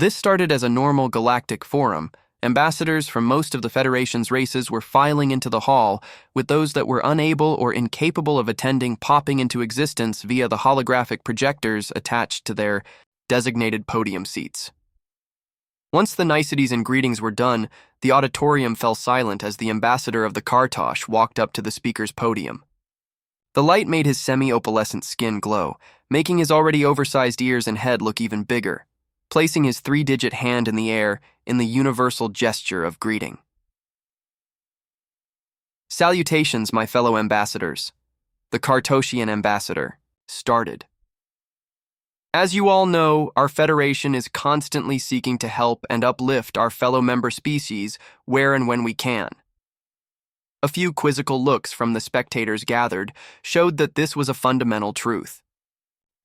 This started as a normal galactic forum. Ambassadors from most of the Federation's races were filing into the hall, with those that were unable or incapable of attending popping into existence via the holographic projectors attached to their designated podium seats. Once the niceties and greetings were done, the auditorium fell silent as the ambassador of the Kartosh walked up to the speaker's podium. The light made his semi-opalescent skin glow, making his already oversized ears and head look even bigger, placing his 3-digit hand in the air in the universal gesture of greeting. Salutations, my fellow ambassadors. The Kartoshian ambassador started. As you all know, our Federation is constantly seeking to help and uplift our fellow member species where and when we can. A few quizzical looks from the spectators gathered showed that this was a fundamental truth.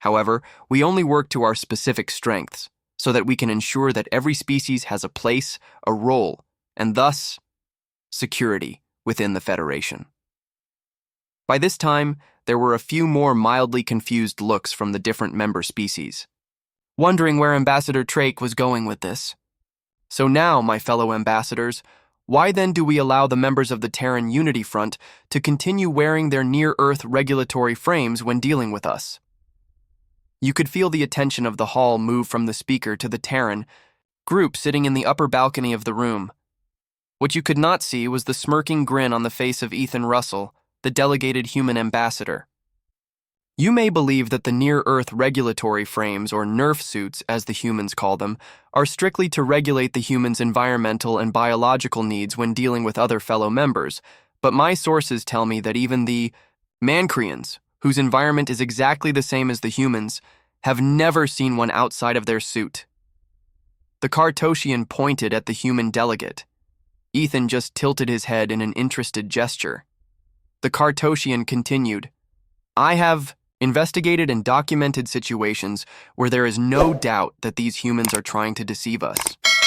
However, we only work to our specific strengths, so that we can ensure that every species has a place, a role, and thus, security within the Federation. By this time, there were a few more mildly confused looks from the different member species, wondering where Ambassador Trake was going with this. So now, my fellow ambassadors, why then do we allow the members of the Terran Unity Front to continue wearing their near-Earth regulatory frames when dealing with us? You could feel the attention of the hall move from the speaker to the Terran group sitting in the upper balcony of the room. What you could not see was the smirking grin on the face of Ethan Russell, the delegated human ambassador. You may believe that the near-Earth regulatory frames, or NERF suits as the humans call them, are strictly to regulate the humans' environmental and biological needs when dealing with other fellow members, but my sources tell me that even the Mancreans, whose environment is exactly the same as the humans, have never seen one outside of their suit. The Kartoshian pointed at the human delegate. Ethan just tilted his head in an interested gesture. The Kartoshian continued, I have investigated and documented situations where there is no doubt that these humans are trying to deceive us.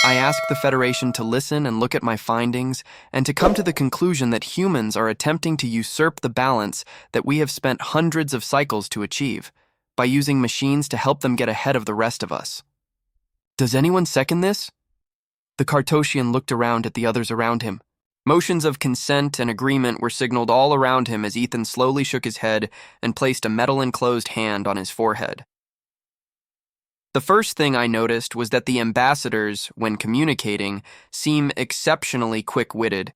I asked the Federation to listen and look at my findings and to come to the conclusion that humans are attempting to usurp the balance that we have spent hundreds of cycles to achieve by using machines to help them get ahead of the rest of us. Does anyone second this? The Kartoshian looked around at the others around him. Motions of consent and agreement were signaled all around him as Ethan slowly shook his head and placed a metal-enclosed hand on his forehead. The first thing I noticed was that the ambassadors, when communicating, seem exceptionally quick-witted,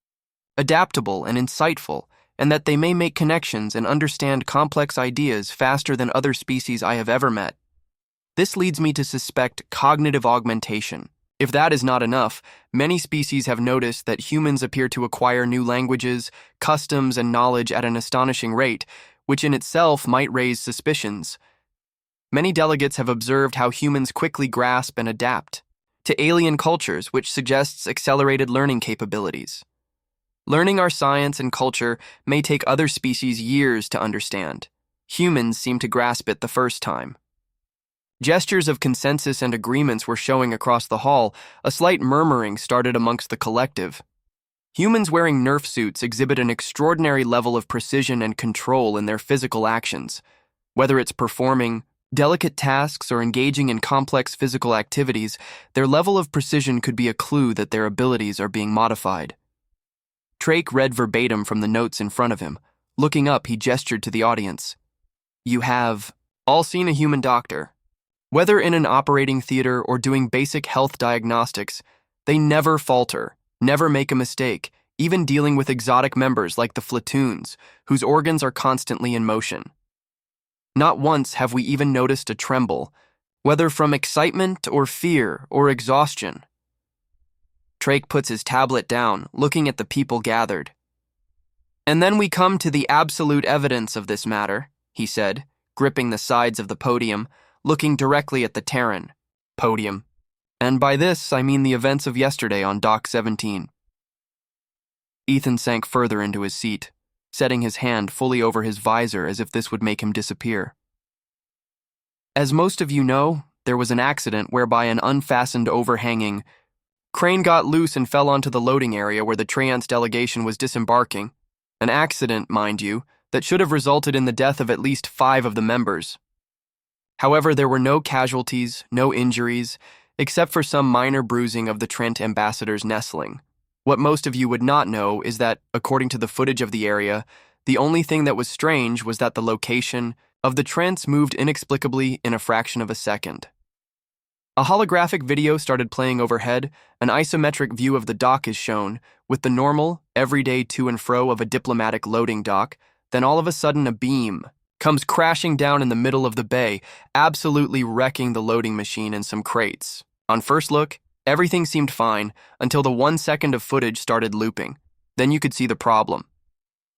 adaptable and insightful, and that they may make connections and understand complex ideas faster than other species I have ever met. This leads me to suspect cognitive augmentation. If that is not enough, many species have noticed that humans appear to acquire new languages, customs, and knowledge at an astonishing rate, which in itself might raise suspicions. Many delegates have observed how humans quickly grasp and adapt to alien cultures, which suggests accelerated learning capabilities. Learning our science and culture may take other species years to understand. Humans seem to grasp it the first time. Gestures of consensus and agreements were showing across the hall. A slight murmuring started amongst the collective. Humans wearing NERF suits exhibit an extraordinary level of precision and control in their physical actions, whether it's performing delicate tasks or engaging in complex physical activities. Their level of precision could be a clue that their abilities are being modified. Trake read verbatim from the notes in front of him. Looking up, he gestured to the audience. You have all seen a human doctor. Whether in an operating theater or doing basic health diagnostics, they never falter, never make a mistake, even dealing with exotic members like the Flatoons, whose organs are constantly in motion. Not once have we even noticed a tremble, whether from excitement or fear or exhaustion. Trake puts his tablet down, looking at the people gathered. And then we come to the absolute evidence of this matter, he said, gripping the sides of the podium, looking directly at the Terran podium. And by this, I mean the events of yesterday on Dock 17. Ethan sank further into his seat, setting his hand fully over his visor as if this would make him disappear. As most of you know, there was an accident whereby an unfastened overhanging crane got loose and fell onto the loading area where the Trance delegation was disembarking. An accident, mind you, that should have resulted in the death of at least 5 of the members. However, there were no casualties, no injuries, except for some minor bruising of the Trent ambassador's nestling. What most of you would not know is that, according to the footage of the area, the only thing that was strange was that the location of the Trents moved inexplicably in a fraction of a second. A holographic video started playing overhead. An isometric view of the dock is shown, with the normal, everyday to and fro of a diplomatic loading dock. Then all of a sudden a beam comes crashing down in the middle of the bay, absolutely wrecking the loading machine and some crates. On first look, everything seemed fine until the 1 second of footage started looping. Then you could see the problem.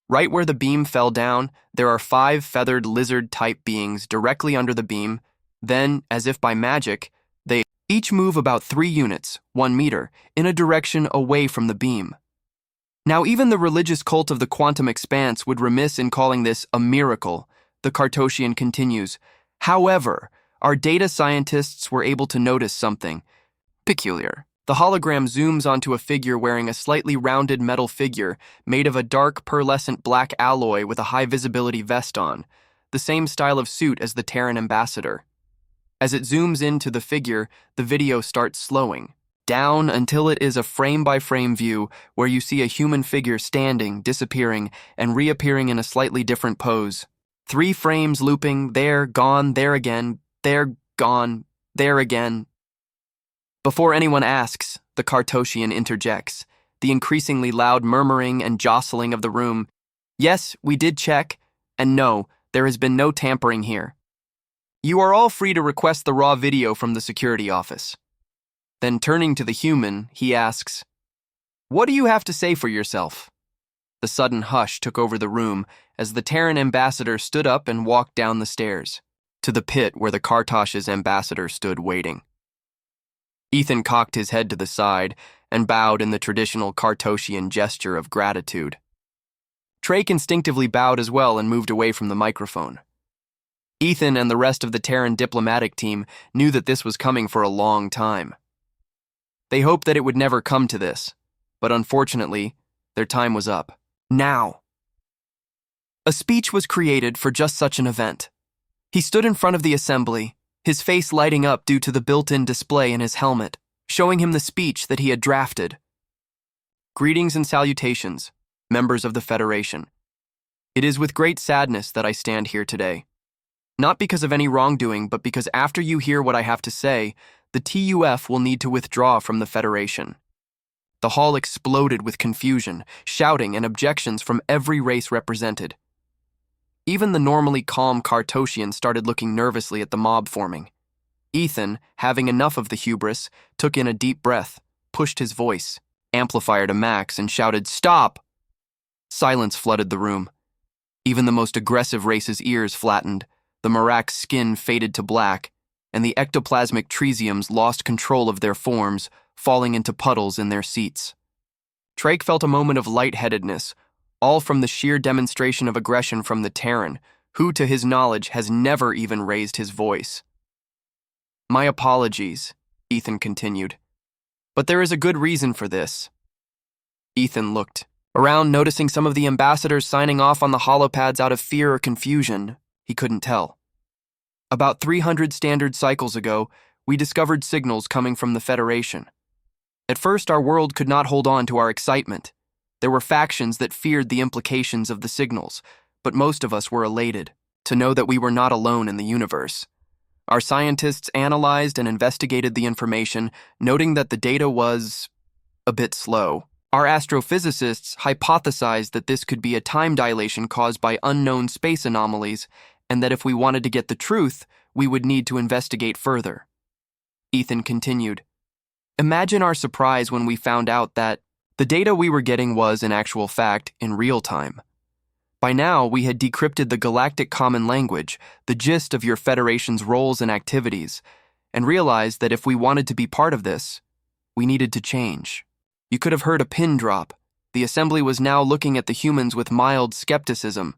Right where the beam fell down, there are 5 feathered lizard-type beings directly under the beam. Then, as if by magic, they each move about 3 units, 1 meter, in a direction away from the beam. Now, even the religious cult of the quantum expanse would remiss in calling this a miracle. The Cartosian continues. However, our data scientists were able to notice something peculiar. The hologram zooms onto a figure wearing a slightly rounded metal figure made of a dark pearlescent black alloy with a high-visibility vest on, the same style of suit as the Terran ambassador. As it zooms into the figure, the video starts slowing down until it is a frame-by-frame view where you see a human figure standing, disappearing, and reappearing in a slightly different pose. 3 frames looping, there, gone, there again, there, gone, there again. Before anyone asks, the Cartosian interjects, the increasingly loud murmuring and jostling of the room. Yes, we did check, and no, there has been no tampering here. You are all free to request the raw video from the security office. Then turning to the human, he asks, "What do you have to say for yourself?" The sudden hush took over the room as the Terran ambassador stood up and walked down the stairs to the pit where the Cartosh's ambassador stood waiting. Ethan cocked his head to the side and bowed in the traditional Cartosian gesture of gratitude. Drake instinctively bowed as well and moved away from the microphone. Ethan and the rest of the Terran diplomatic team knew that this was coming for a long time. They hoped that it would never come to this, but unfortunately, their time was up. Now. A speech was created for just such an event. He stood in front of the assembly, his face lighting up due to the built-in display in his helmet, showing him the speech that he had drafted. Greetings and salutations, members of the Federation. It is with great sadness that I stand here today. Not because of any wrongdoing, but because after you hear what I have to say, the TUF will need to withdraw from the Federation. The hall exploded with confusion, shouting, and objections from every race represented. Even the normally calm Cartosian started looking nervously at the mob forming. Ethan, having enough of the hubris, took in a deep breath, pushed his voice, amplifier to max, and shouted, "Stop!" Silence flooded the room. Even the most aggressive race's ears flattened, the Marak's skin faded to black, and the ectoplasmic tresiums lost control of their forms, falling into puddles in their seats. Drake felt a moment of lightheadedness, all from the sheer demonstration of aggression from the Terran, who, to his knowledge, has never even raised his voice. "My apologies," Ethan continued, "but there is a good reason for this." Ethan looked around, noticing some of the ambassadors signing off on the holopads out of fear or confusion. He couldn't tell. About 300 standard cycles ago, we discovered signals coming from the Federation. At first, our world could not hold on to our excitement. There were factions that feared the implications of the signals, but most of us were elated to know that we were not alone in the universe. Our scientists analyzed and investigated the information, noting that the data was a bit slow. Our astrophysicists hypothesized that this could be a time dilation caused by unknown space anomalies, and that if we wanted to get the truth, we would need to investigate further. Ethan continued, "Imagine our surprise when we found out that the data we were getting was, in actual fact, in real time. By now, we had decrypted the Galactic Common Language, the gist of your Federation's roles and activities, and realized that if we wanted to be part of this, we needed to change. You could have heard a pin drop. The assembly was now looking at the humans with mild skepticism.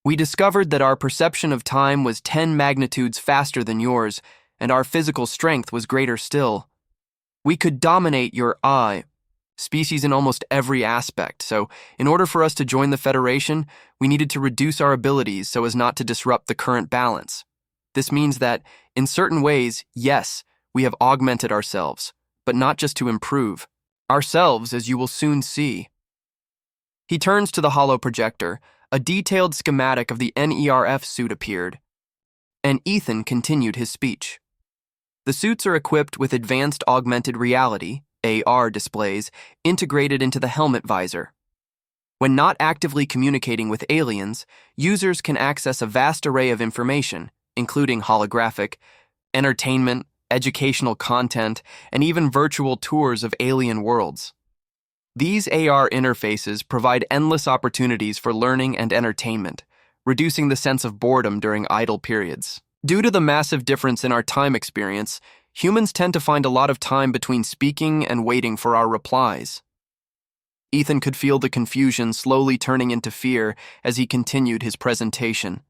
We discovered that our perception of time was 10 magnitudes faster than yours, and our physical strength was greater still. We could dominate your species in almost every aspect, so in order for us to join the Federation, we needed to reduce our abilities so as not to disrupt the current balance. This means that, in certain ways, yes, we have augmented ourselves, but not just to improve. Ourselves, as you will soon see. He turns to the holo projector. A detailed schematic of the NERF suit appeared, and Ethan continued his speech. The suits are equipped with advanced augmented reality, AR displays, integrated into the helmet visor. When not actively communicating with aliens, users can access a vast array of information, including holographic, entertainment, educational content, and even virtual tours of alien worlds. These AR interfaces provide endless opportunities for learning and entertainment, reducing the sense of boredom during idle periods. Due to the massive difference in our time experience, humans tend to find a lot of time between speaking and waiting for our replies. Ethan could feel the confusion slowly turning into fear as he continued his presentation.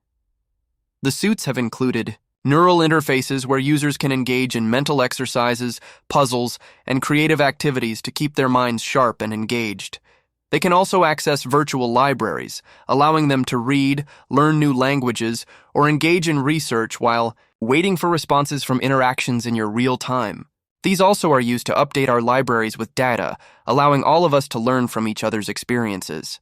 The suits have included neural interfaces where users can engage in mental exercises, puzzles, and creative activities to keep their minds sharp and engaged. They can also access virtual libraries, allowing them to read, learn new languages, or engage in research while waiting for responses from interactions in your real time. These also are used to update our libraries with data, allowing all of us to learn from each other's experiences.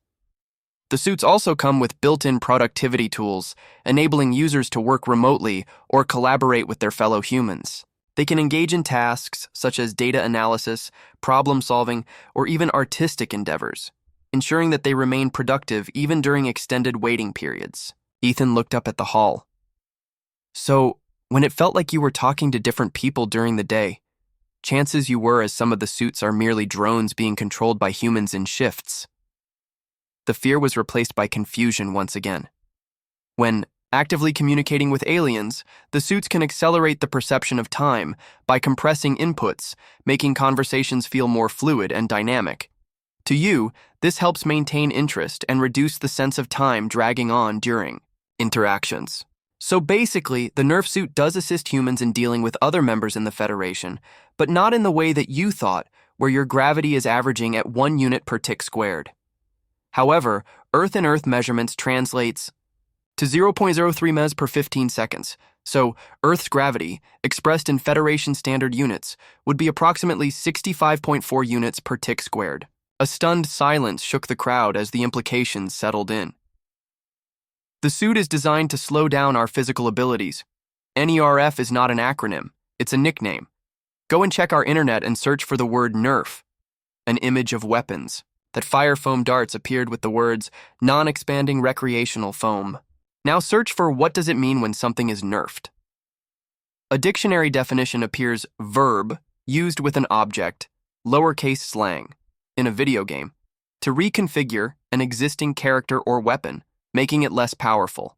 The suits also come with built-in productivity tools, enabling users to work remotely or collaborate with their fellow humans. They can engage in tasks such as data analysis, problem-solving, or even artistic endeavors, ensuring that they remain productive even during extended waiting periods. Ethan looked up at the hall. So, when it felt like you were talking to different people during the day, chances you were, as some of the suits are merely drones being controlled by humans in shifts. The fear was replaced by confusion once again. When actively communicating with aliens, the suits can accelerate the perception of time by compressing inputs, making conversations feel more fluid and dynamic. To you, this helps maintain interest and reduce the sense of time dragging on during interactions. So basically, the Nerf suit does assist humans in dealing with other members in the Federation, but not in the way that you thought, where your gravity is averaging at 1 unit per tick squared. However, Earth-in-Earth measurements translates to 0.03 ms per 15 seconds, so Earth's gravity, expressed in Federation standard units, would be approximately 65.4 units per tick squared. A stunned silence shook the crowd as the implications settled in. The suit is designed to slow down our physical abilities. NERF is not an acronym, it's a nickname. Go and check our internet and search for the word Nerf, an image of weapons. That fire foam darts appeared with the words, non-expanding recreational foam. Now search for what does it mean when something is nerfed. A dictionary definition appears verb, used with an object, lowercase slang, in a video game, to reconfigure an existing character or weapon, making it less powerful.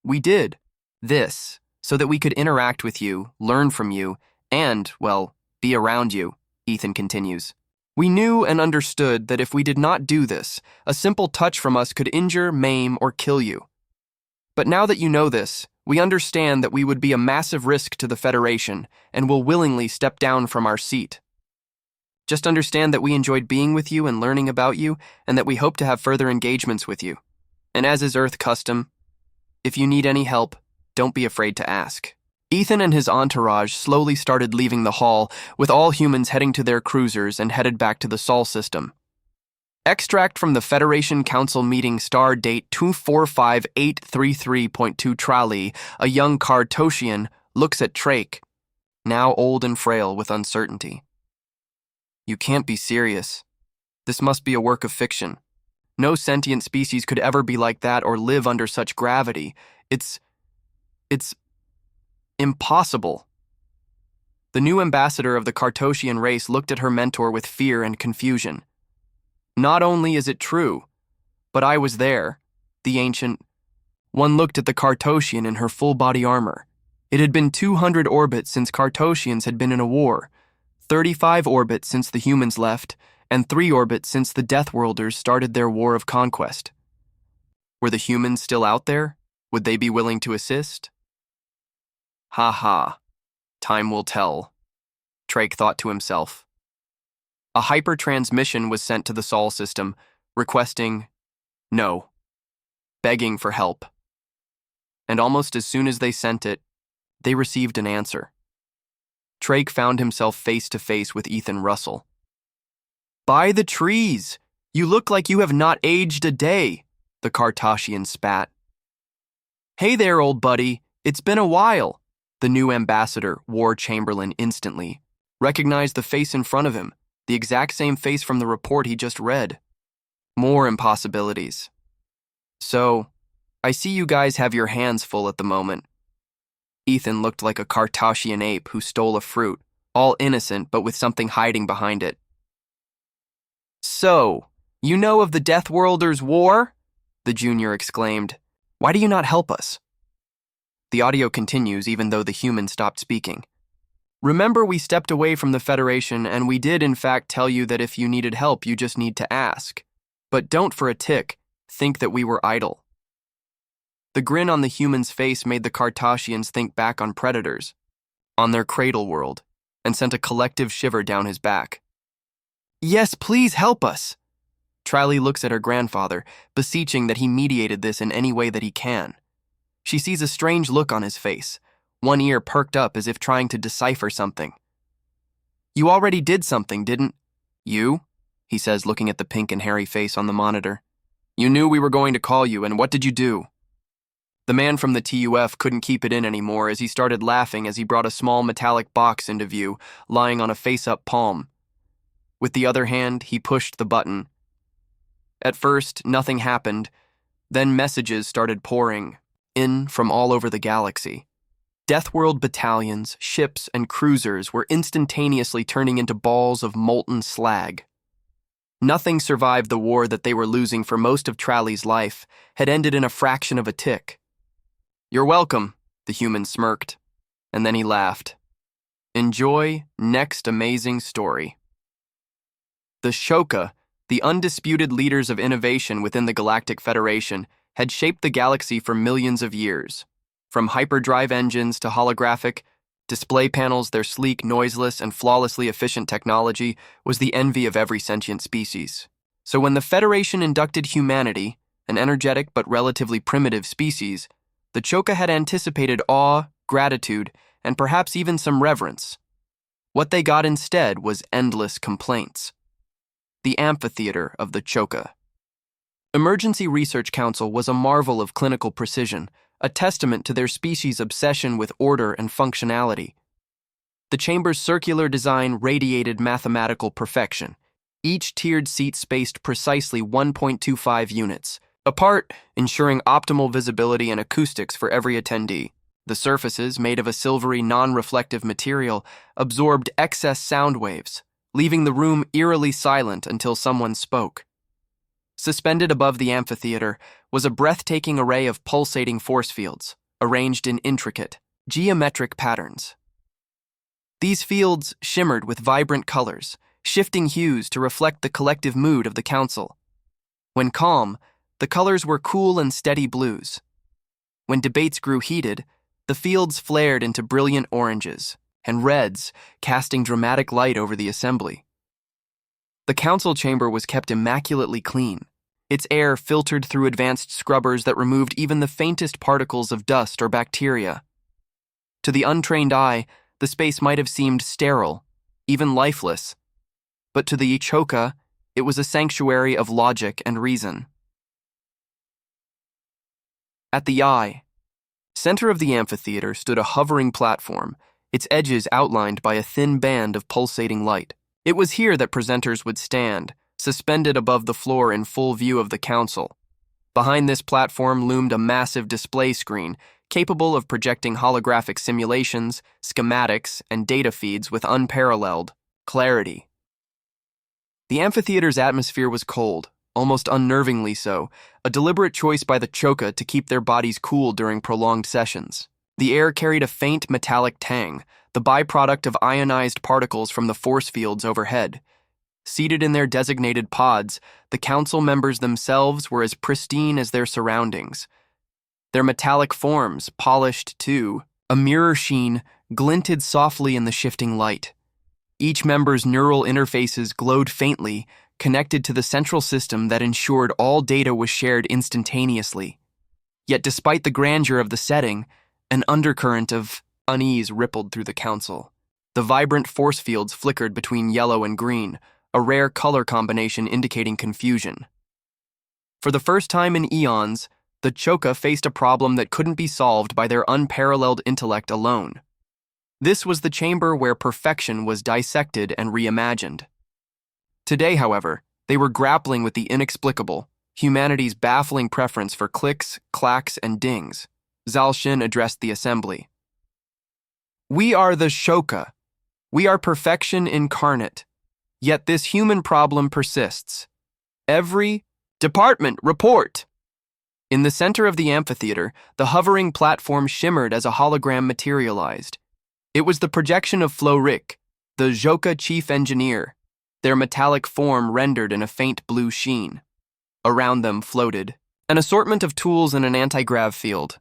We did this so that we could interact with you, learn from you, and, well, be around you, Ethan continues. We knew and understood that if we did not do this, a simple touch from us could injure, maim, or kill you. But now that you know this, we understand that we would be a massive risk to the Federation and will willingly step down from our seat. Just understand that we enjoyed being with you and learning about you, and that we hope to have further engagements with you. And as is Earth custom, if you need any help, don't be afraid to ask. Ethan and his entourage slowly started leaving the hall, with all humans heading to their cruisers and headed back to the Sol system. Extract from the Federation Council meeting star date 245833.2 Trali, a young Cartosian, looks at Trake, now old and frail with uncertainty. You can't be serious. This must be a work of fiction. No sentient species could ever be like that or live under such gravity. It's impossible. The new ambassador of the Cartosian race looked at her mentor with fear and confusion. Not only is it true, but I was there, the ancient. One looked at the Cartosian in her full body armor. It had been 200 orbits since Cartosians had been in a war, 35 orbits since the humans left, and 3 orbits since the DEATHWORLDers started their war of conquest. Were the humans still out there? Would they be willing to assist? Ha ha. Time will tell, Trake thought to himself. A hyper-transmission was sent to the Sol system, requesting no, begging for help. And almost as soon as they sent it, they received an answer. Drake found himself face to face with Ethan Russell. "By the trees! You look like you have not aged a day," the Cartoshian spat. "Hey there, old buddy. It's been a while." The new ambassador, War Chamberlain, instantly recognized the face in front of him, the exact same face from the report he just read. More impossibilities. "So, I see you guys have your hands full at the moment." Ethan looked like a Cartoshian ape who stole a fruit, all innocent but with something hiding behind it. "So, you know of the DEATHWORLDers' war?" the junior exclaimed. "Why do you not help us?" The audio continues even though the human stopped speaking. "Remember, we stepped away from the Federation, and we did in fact tell you that if you needed help, you just need to ask. But don't for a tick think that we were idle." The grin on the human's face made the Cartoshians think back on predators, on their cradle world, and sent a collective shiver down his back. "Yes, please help us." Trally looks at her grandfather, beseeching that he mediated this in any way that he can. She sees a strange look on his face, one ear perked up as if trying to decipher something. "You already did something, didn't you?" he says, looking at the pink and hairy face on the monitor. "You knew we were going to call you, and what did you do?" The man from the TUF couldn't keep it in anymore as he started laughing as he brought a small metallic box into view, lying on a face-up palm. With the other hand, he pushed the button. At first, nothing happened. Then messages started pouring in from all over the galaxy. DEATHWORLD battalions, ships, and cruisers were instantaneously turning into balls of molten slag. Nothing survived the war that they were losing for most of Trally's life, had ended in a fraction of a tick. "You're welcome," the human smirked, and then he laughed. "Enjoy next amazing story." The Shoka, the undisputed leaders of innovation within the Galactic Federation, had shaped the galaxy for millions of years. From hyperdrive engines to holographic display panels, their sleek, noiseless, and flawlessly efficient technology was the envy of every sentient species. So when the Federation inducted humanity, an energetic but relatively primitive species, the Choka had anticipated awe, gratitude, and perhaps even some reverence. What they got instead was endless complaints. The amphitheater of the Choka. Emergency Research Council was a marvel of clinical precision, a testament to their species' obsession with order and functionality. The chamber's circular design radiated mathematical perfection. Each tiered seat spaced precisely 1.25 units apart, ensuring optimal visibility and acoustics for every attendee. The surfaces, made of a silvery, non-reflective material, absorbed excess sound waves, leaving the room eerily silent until someone spoke. Suspended above the amphitheater was a breathtaking array of pulsating force fields, arranged in intricate, geometric patterns. These fields shimmered with vibrant colors, shifting hues to reflect the collective mood of the council. When calm, the colors were cool and steady blues. When debates grew heated, the fields flared into brilliant oranges and reds, casting dramatic light over the assembly. The council chamber was kept immaculately clean, its air filtered through advanced scrubbers that removed even the faintest particles of dust or bacteria. To the untrained eye, the space might have seemed sterile, even lifeless, but to the Ichoka, it was a sanctuary of logic and reason. At the eye, center of the amphitheater, stood a hovering platform, its edges outlined by a thin band of pulsating light. It was here that presenters would stand, suspended above the floor in full view of the council. Behind this platform loomed a massive display screen, capable of projecting holographic simulations, schematics, and data feeds with unparalleled clarity. The amphitheater's atmosphere was cold, almost unnervingly so, a deliberate choice by the Choka to keep their bodies cool during prolonged sessions. The air carried a faint metallic tang, the byproduct of ionized particles from the force fields overhead. Seated in their designated pods, the council members themselves were as pristine as their surroundings. Their metallic forms, polished too, a mirror sheen, glinted softly in the shifting light. Each member's neural interfaces glowed faintly, connected to the central system that ensured all data was shared instantaneously. Yet despite the grandeur of the setting, an undercurrent of unease rippled through the council. The vibrant force fields flickered between yellow and green, a rare color combination indicating confusion. For the first time in eons, the Choka faced a problem that couldn't be solved by their unparalleled intellect alone. This was the chamber where perfection was dissected and reimagined. Today, however, they were grappling with the inexplicable, humanity's baffling preference for clicks, clacks, and dings. Zalshin addressed the assembly. "We are the Choka. We are perfection incarnate. Yet this human problem persists. Every department, report!" In the center of the amphitheater, the hovering platform shimmered as a hologram materialized. It was the projection of Florik, the Joka chief engineer, their metallic form rendered in a faint blue sheen. Around them floated an assortment of tools in an anti-grav field,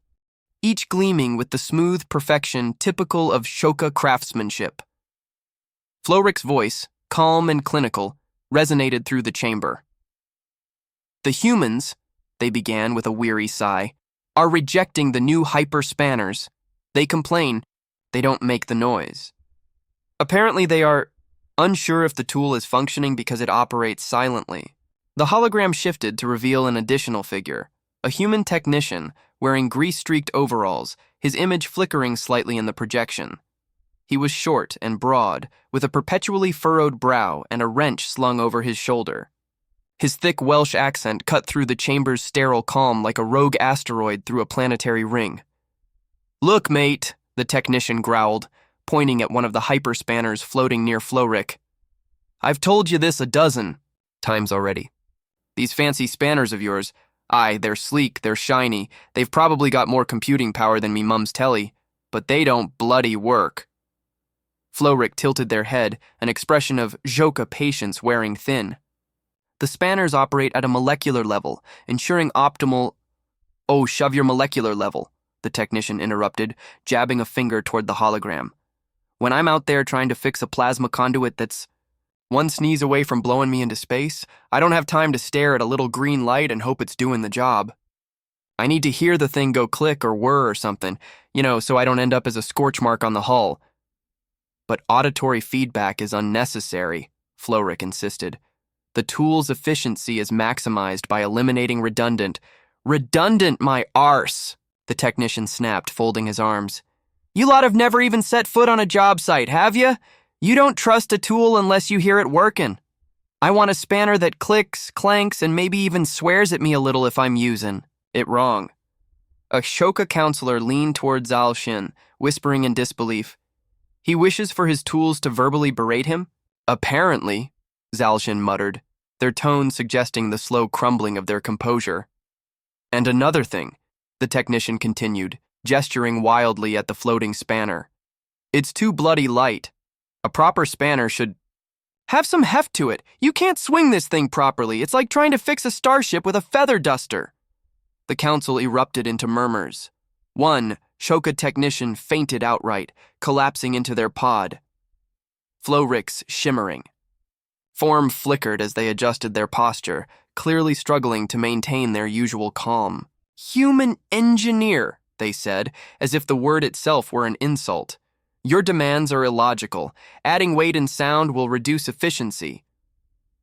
each gleaming with the smooth perfection typical of Choka craftsmanship. Florik's voice, calm and clinical, resonated through the chamber. "The humans," they began with a weary sigh, "are rejecting the new hyper-spanners. They complain, they don't make the noise. Apparently they are unsure if the tool is functioning because it operates silently." The hologram shifted to reveal an additional figure, a human technician wearing grease-streaked overalls, his image flickering slightly in the projection. He was short and broad, with a perpetually furrowed brow and a wrench slung over his shoulder. His thick Welsh accent cut through the chamber's sterile calm like a rogue asteroid through a planetary ring. "Look, mate," the technician growled, pointing at one of the hyperspanners floating near Florik. "I've told you this a dozen times already. These fancy spanners of yours, aye, they're sleek, they're shiny, they've probably got more computing power than me mum's telly, but they don't bloody work." Florik tilted their head, an expression of Joka patience wearing thin. "The spanners operate at a molecular level, ensuring optimal—" "Oh, shove your molecular level," the technician interrupted, jabbing a finger toward the hologram. "When I'm out there trying to fix a plasma conduit that's one sneeze away from blowing me into space, I don't have time to stare at a little green light and hope it's doing the job. I need to hear the thing go click or whir or something, so I don't end up as a scorch mark on the hull." "But auditory feedback is unnecessary," Florik insisted. "The tool's efficiency is maximized by eliminating redundant—" "Redundant, my arse!" the technician snapped, folding his arms. "You lot have never even set foot on a job site, have you? You don't trust a tool unless you hear it working. I want a spanner that clicks, clanks, and maybe even swears at me a little if I'm using it wrong." A Choka counselor leaned toward Zalshin, whispering in disbelief. "He wishes for his tools to verbally berate him?" "Apparently," Zalshin muttered, their tone suggesting the slow crumbling of their composure. "And another thing," the technician continued, gesturing wildly at the floating spanner. "It's too bloody light. A proper spanner should have some heft to it. You can't swing this thing properly. It's like trying to fix a starship with a feather duster." The council erupted into murmurs. One Choka technician fainted outright, collapsing into their pod. Florik's shimmering. Form flickered as they adjusted their posture, clearly struggling to maintain their usual calm. "Human engineer," they said, as if the word itself were an insult. "Your demands are illogical. Adding weight and sound will reduce efficiency."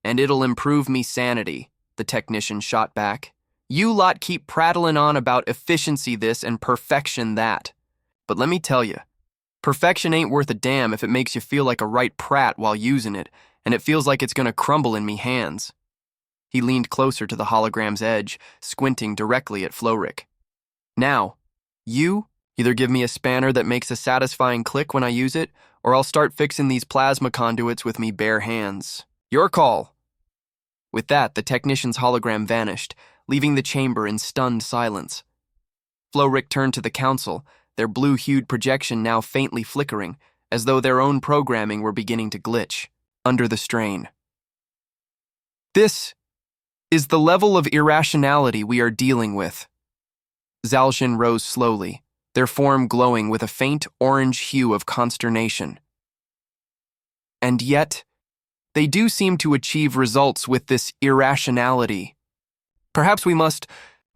"And it'll improve me sanity," the technician shot back. "You lot keep prattling on about efficiency this and perfection that. But let me tell you, perfection ain't worth a damn if it makes you feel like a right prat while using it, and it feels like it's gonna crumble in me hands." He leaned closer to the hologram's edge, squinting directly at Florik. "Now, you either give me a spanner that makes a satisfying click when I use it, or I'll start fixing these plasma conduits with me bare hands. Your call." With that, the technician's hologram vanished, leaving the chamber in stunned silence. Florik turned to the council, their blue-hued projection now faintly flickering, as though their own programming were beginning to glitch under the strain. "This is the level of irrationality we are dealing with." Zalshin rose slowly, their form glowing with a faint orange hue of consternation. "And yet, they do seem to achieve results with this irrationality. Perhaps we must—"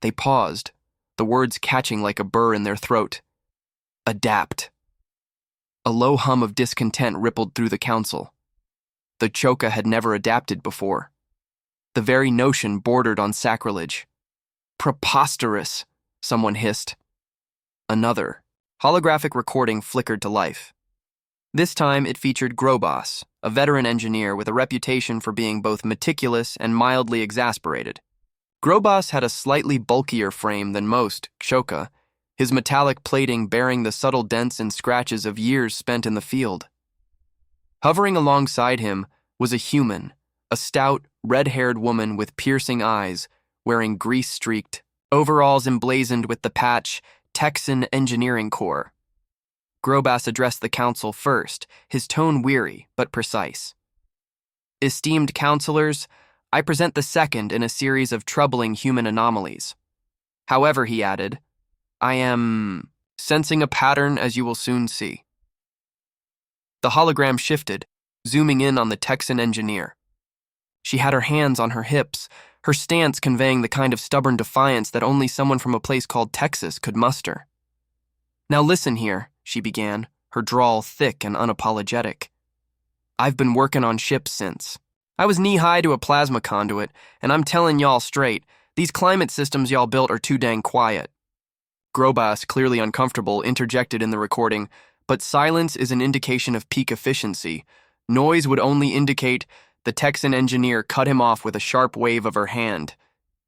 They paused, the words catching like a burr in their throat. "Adapt." A low hum of discontent rippled through the council. The Choka had never adapted before. The very notion bordered on sacrilege. Preposterous, someone hissed. Another holographic recording flickered to life. This time it featured Grobas, a veteran engineer with a reputation for being both meticulous and mildly exasperated. Grobas had a slightly bulkier frame than most Choka, his metallic plating bearing the subtle dents and scratches of years spent in the field. Hovering alongside him was a human, a stout, red-haired woman with piercing eyes, wearing grease-streaked overalls emblazoned with the patch Texan Engineering Corps. Grobas addressed the council first, his tone weary but precise. Esteemed councilors, I present the second in a series of troubling human anomalies. However, he added, I am sensing a pattern, as you will soon see. The hologram shifted, zooming in on the Texan engineer. She had her hands on her hips, her stance conveying the kind of stubborn defiance that only someone from a place called Texas could muster. Now listen here, she began, her drawl thick and unapologetic. I've been working on ships since. I was knee-high to a plasma conduit, and I'm telling y'all straight, these climate systems y'all built are too dang quiet. Grobas, clearly uncomfortable, interjected in the recording, but silence is an indication of peak efficiency. Noise would only indicate the Texan engineer cut him off with a sharp wave of her hand.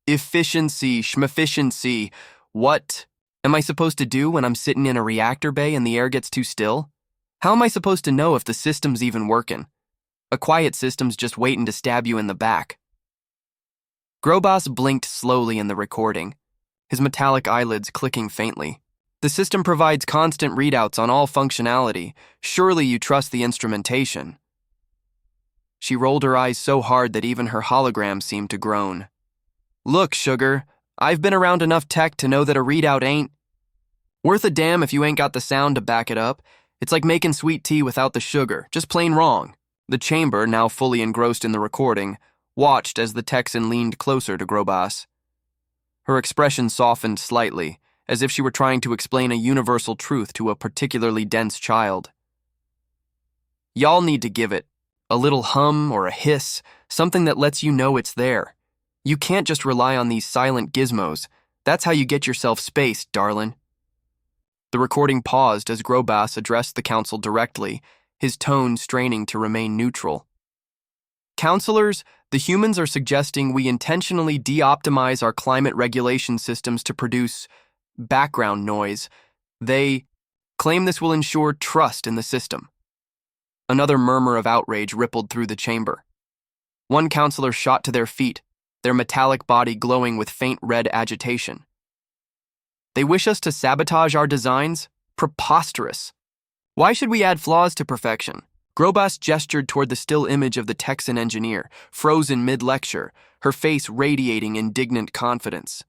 Efficiency, schmefficiency. What am I supposed to do when I'm sitting in a reactor bay and the air gets too still? How am I supposed to know if the system's even working? A quiet system's just waiting to stab you in the back. Grobas blinked slowly in the recording, his metallic eyelids clicking faintly. The system provides constant readouts on all functionality. Surely you trust the instrumentation. She rolled her eyes so hard that even her hologram seemed to groan. Look, sugar, I've been around enough tech to know that a readout ain't worth a damn if you ain't got the sound to back it up. It's like making sweet tea without the sugar, just plain wrong. The chamber, now fully engrossed in the recording, watched as the Texan leaned closer to Grobas. Her expression softened slightly, as if she were trying to explain a universal truth to a particularly dense child. Y'all need to give it a little hum or a hiss, something that lets you know it's there. You can't just rely on these silent gizmos. That's how you get yourself spaced, darlin'. The recording paused as Grobas addressed the council directly, his tone straining to remain neutral. Counselors, the humans are suggesting we intentionally de-optimize our climate regulation systems to produce background noise. They claim this will ensure trust in the system. Another murmur of outrage rippled through the chamber. One counselor shot to their feet, their metallic body glowing with faint red agitation. They wish us to sabotage our designs? Preposterous. Why should we add flaws to perfection? Grobas gestured toward the still image of the Texan engineer, frozen mid-lecture, her face radiating indignant confidence.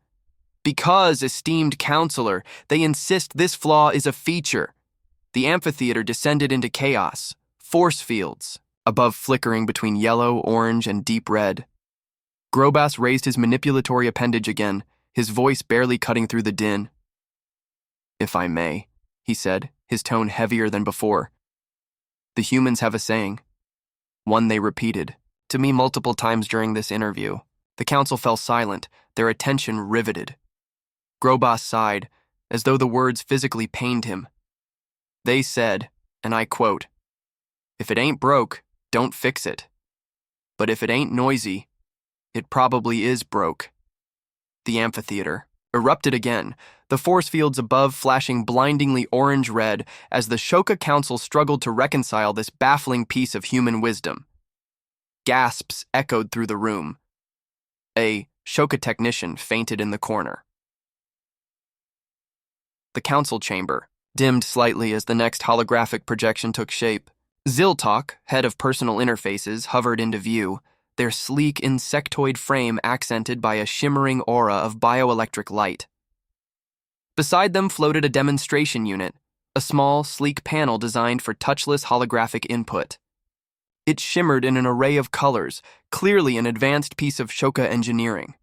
Because, esteemed counselor, they insist this flaw is a feature. The amphitheater descended into chaos, force fields, above flickering between yellow, orange, and deep red. Grobas raised his manipulatory appendage again, his voice barely cutting through the din. If I may, he said, his tone heavier than before. The humans have a saying, one they repeated, to me multiple times during this interview. The council fell silent, their attention riveted. Grobas sighed, as though the words physically pained him. They said, and I quote, if it ain't broke, don't fix it. But if it ain't noisy, it probably is broke. The amphitheater erupted again, the force fields above flashing blindingly orange-red as the Shoka Council struggled to reconcile this baffling piece of human wisdom. Gasps echoed through the room. A Shoka technician fainted in the corner. The council chamber dimmed slightly as the next holographic projection took shape. Ziltok, head of personal interfaces, hovered into view, their sleek insectoid frame accented by a shimmering aura of bioelectric light. Beside them floated a demonstration unit, a small, sleek panel designed for touchless holographic input. It shimmered in an array of colors, clearly an advanced piece of Shoka engineering.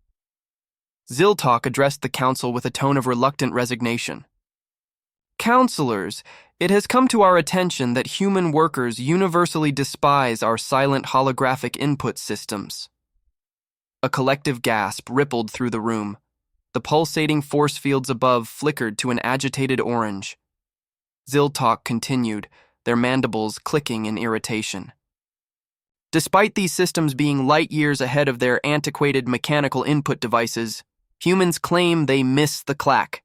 Ziltok addressed the council with a tone of reluctant resignation. Counselors, It has come to our attention that human workers universally despise our silent holographic input systems. A collective gasp rippled through the room. The pulsating force fields above flickered to an agitated orange. Ziltok continued, their mandibles clicking in irritation. Despite these systems being light years ahead of their antiquated mechanical input devices, humans claim they miss the clack.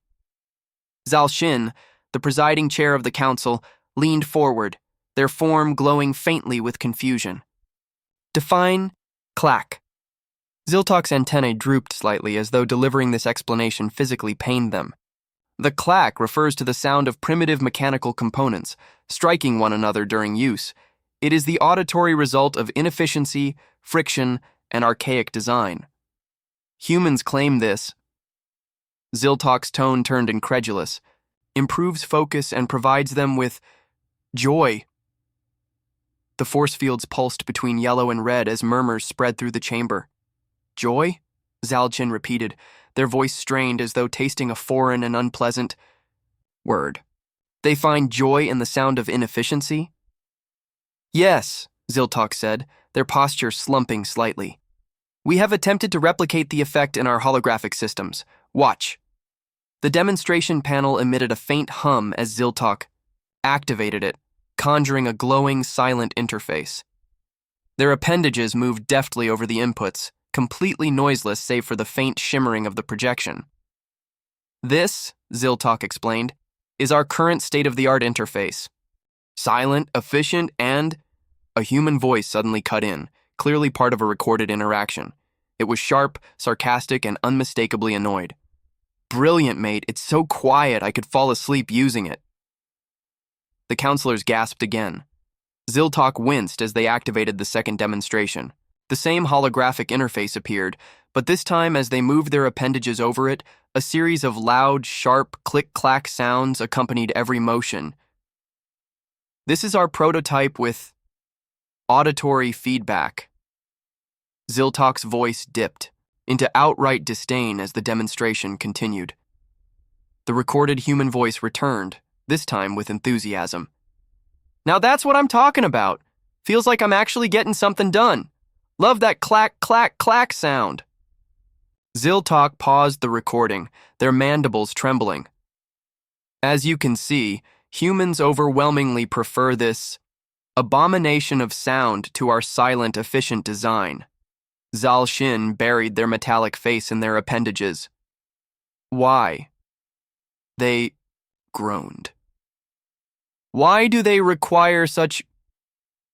Zalshin, the presiding chair of the council, leaned forward, their form glowing faintly with confusion. Define clack. Ziltok's antennae drooped slightly as though delivering this explanation physically pained them. The clack refers to the sound of primitive mechanical components, striking one another during use. It is the auditory result of inefficiency, friction, and archaic design. Humans claim this. Ziltok's tone turned incredulous, improves focus and provides them with joy. The force fields pulsed between yellow and red as murmurs spread through the chamber. Joy? Zalchin repeated, their voice strained as though tasting a foreign and unpleasant word. They find joy in the sound of inefficiency? Yes, Ziltok said, their posture slumping slightly. We have attempted to replicate the effect in our holographic systems. Watch. The demonstration panel emitted a faint hum as Ziltok activated it, conjuring a glowing, silent interface. Their appendages moved deftly over the inputs, completely noiseless save for the faint shimmering of the projection. This, Ziltok explained, is our current state-of-the-art interface. Silent, efficient, and... A human voice suddenly cut in, clearly part of a recorded interaction. It was sharp, sarcastic, and unmistakably annoyed. Brilliant, mate. It's so quiet I could fall asleep using it. The counselors gasped again. Ziltok winced as they activated the second demonstration. The same holographic interface appeared, but this time as they moved their appendages over it, a series of loud, sharp, click-clack sounds accompanied every motion. This is our prototype with auditory feedback. Ziltok's voice dipped into outright disdain as the demonstration continued. The recorded human voice returned, this time with enthusiasm. Now that's what I'm talking about. Feels like I'm actually getting something done. Love that clack, clack, clack sound. Ziltok paused the recording, their mandibles trembling. As you can see, humans overwhelmingly prefer this abomination of sound to our silent, efficient design. Zalshin buried their metallic face in their appendages. Why? They groaned. Why do they require such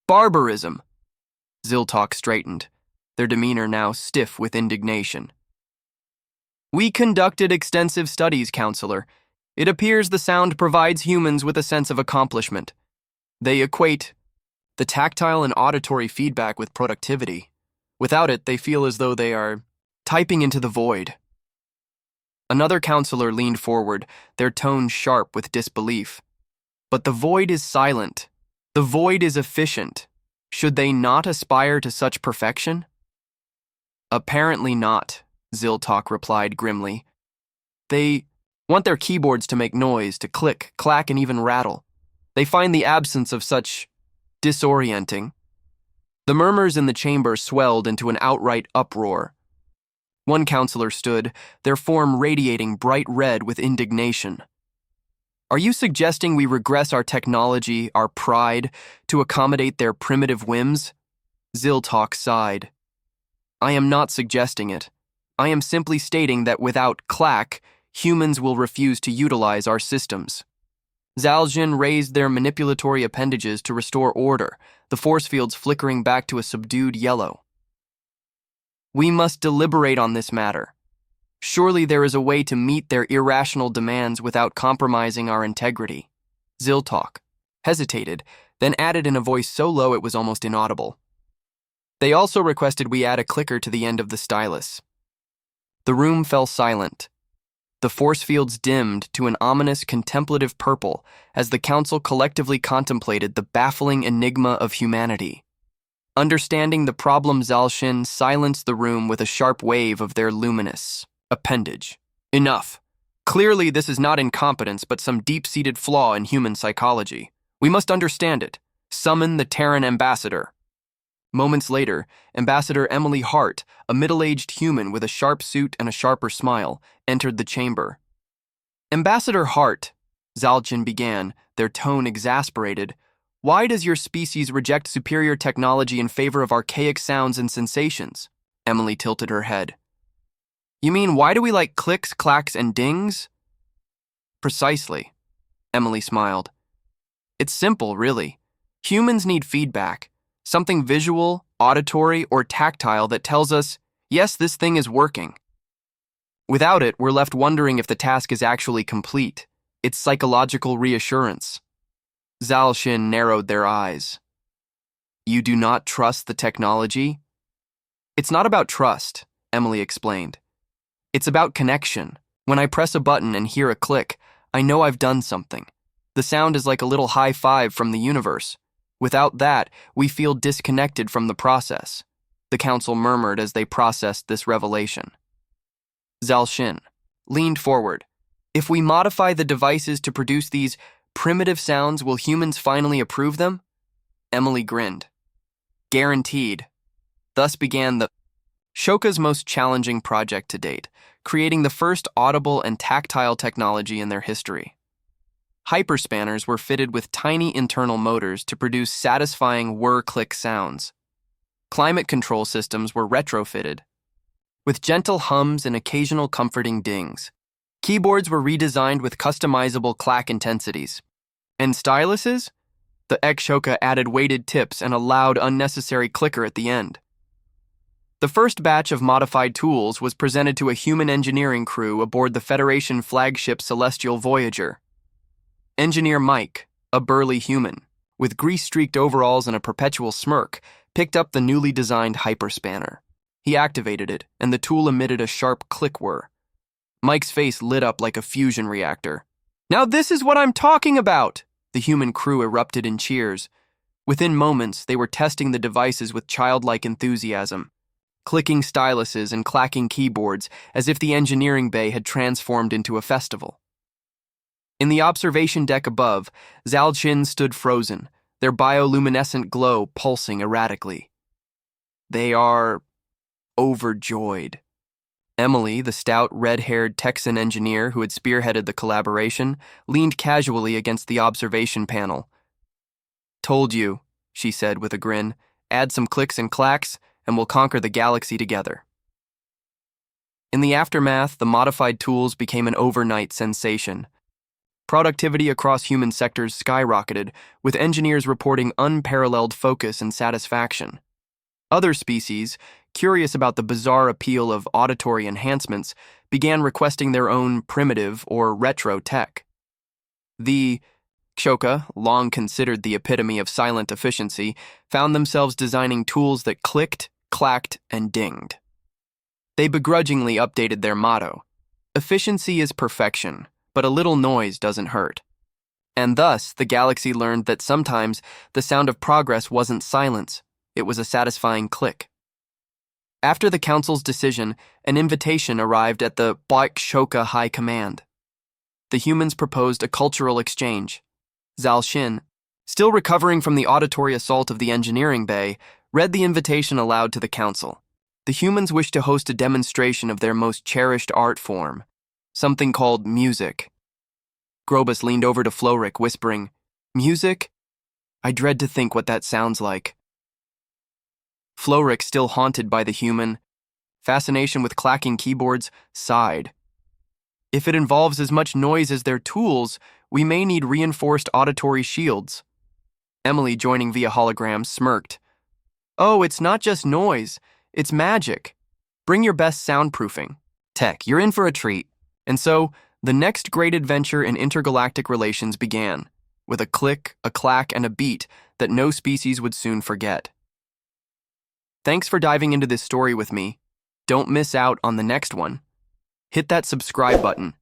barbarism? Ziltok straightened, their demeanor now stiff with indignation. We conducted extensive studies, Counselor. It appears the sound provides humans with a sense of accomplishment. They equate the tactile and auditory feedback with productivity. Without it, they feel as though they are typing into the void. Another counselor leaned forward, their tone sharp with disbelief. But the void is silent. The void is efficient. Should they not aspire to such perfection? Apparently not, Ziltok replied grimly. They want their keyboards to make noise, to click, clack, and even rattle. They find the absence of such disorienting. The murmurs in the chamber swelled into an outright uproar. One counselor stood, their form radiating bright red with indignation. Are you suggesting we regress our technology, our pride, to accommodate their primitive whims? Ziltok sighed. I am not suggesting it. I am simply stating that without clack, humans will refuse to utilize our systems. Zalshin raised their manipulatory appendages to restore order, the force fields flickering back to a subdued yellow. We must deliberate on this matter. Surely there is a way to meet their irrational demands without compromising our integrity. Ziltok hesitated, then added in a voice so low it was almost inaudible. They also requested we add a clicker to the end of the stylus. The room fell silent. The force fields dimmed to an ominous contemplative purple as the council collectively contemplated the baffling enigma of humanity. Understanding the problem, Zalshin silenced the room with a sharp wave of their luminous appendage. Enough. Clearly, this is not incompetence, but some deep-seated flaw in human psychology. We must understand it. Summon the Terran ambassador. Moments later, Ambassador Emily Hart, a middle-aged human with a sharp suit and a sharper smile, entered the chamber. Ambassador Hart, Zalchin began, their tone exasperated. Why does your species reject superior technology in favor of archaic sounds and sensations? Emily tilted her head. You mean, why do we like clicks, clacks, and dings? Precisely. Emily smiled. It's simple, really. Humans need feedback. Something visual, auditory, or tactile that tells us, yes, this thing is working. Without it, we're left wondering if the task is actually complete. It's psychological reassurance. Zalchin narrowed their eyes. You do not trust the technology? It's not about trust, Emily explained. It's about connection. When I press a button and hear a click, I know I've done something. The sound is like a little high five from the universe. Without that, we feel disconnected from the process. The council murmured as they processed this revelation. Zalchin leaned forward. If we modify the devices to produce these primitive sounds, will humans finally approve them? Emily grinned. Guaranteed. Thus began the Shoka's most challenging project to date, creating the first audible and tactile technology in their history. Hyperspanners were fitted with tiny internal motors to produce satisfying whir-click sounds. Climate control systems were retrofitted, with gentle hums and occasional comforting dings. Keyboards were redesigned with customizable clack intensities. And styluses? The Shoka added weighted tips and a loud, unnecessary clicker at the end. The first batch of modified tools was presented to a human engineering crew aboard the Federation flagship Celestial Voyager. Engineer Mike, a burly human, with grease-streaked overalls and a perpetual smirk, picked up the newly designed hyperspanner. He activated it, and the tool emitted a sharp click whir. Mike's face lit up like a fusion reactor. Now this is what I'm talking about! The human crew erupted in cheers. Within moments, they were testing the devices with childlike enthusiasm, clicking styluses and clacking keyboards as if the engineering bay had transformed into a festival. In the observation deck above, Zalchin stood frozen, their bioluminescent glow pulsing erratically. They are overjoyed. Emily, the stout, red-haired Texan engineer who had spearheaded the collaboration, leaned casually against the observation panel. Told you, she said with a grin, add some clicks and clacks, and we'll conquer the galaxy together. In the aftermath, the modified tools became an overnight sensation. Productivity across human sectors skyrocketed, with engineers reporting unparalleled focus and satisfaction. Other species, curious about the bizarre appeal of auditory enhancements, began requesting their own primitive or retro tech. The Shoka, long considered the epitome of silent efficiency, found themselves designing tools that clicked, clacked, and dinged. They begrudgingly updated their motto: efficiency is perfection, but a little noise doesn't hurt. And thus, the galaxy learned that sometimes the sound of progress wasn't silence, it was a satisfying click. After the council's decision, an invitation arrived at the Black Shoka High Command. The humans proposed a cultural exchange. Zalchin, still recovering from the auditory assault of the engineering bay, read the invitation aloud to the council. The humans wished to host a demonstration of their most cherished art form, something called music. Grobus leaned over to Floric, whispering, "Music? I dread to think what that sounds like." Floric, still haunted by the human fascination with clacking keyboards, sighed. If it involves as much noise as their tools, we may need reinforced auditory shields. Emily, joining via hologram, smirked. Oh, it's not just noise, it's magic. Bring your best soundproofing. Tech, you're in for a treat. And so, the next great adventure in intergalactic relations began, with a click, a clack, and a beat that no species would soon forget. Thanks for diving into this story with me. Don't miss out on the next one. Hit that subscribe button.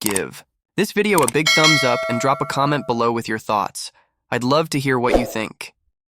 Give this video a big thumbs up and drop a comment below with your thoughts. I'd love to hear what you think.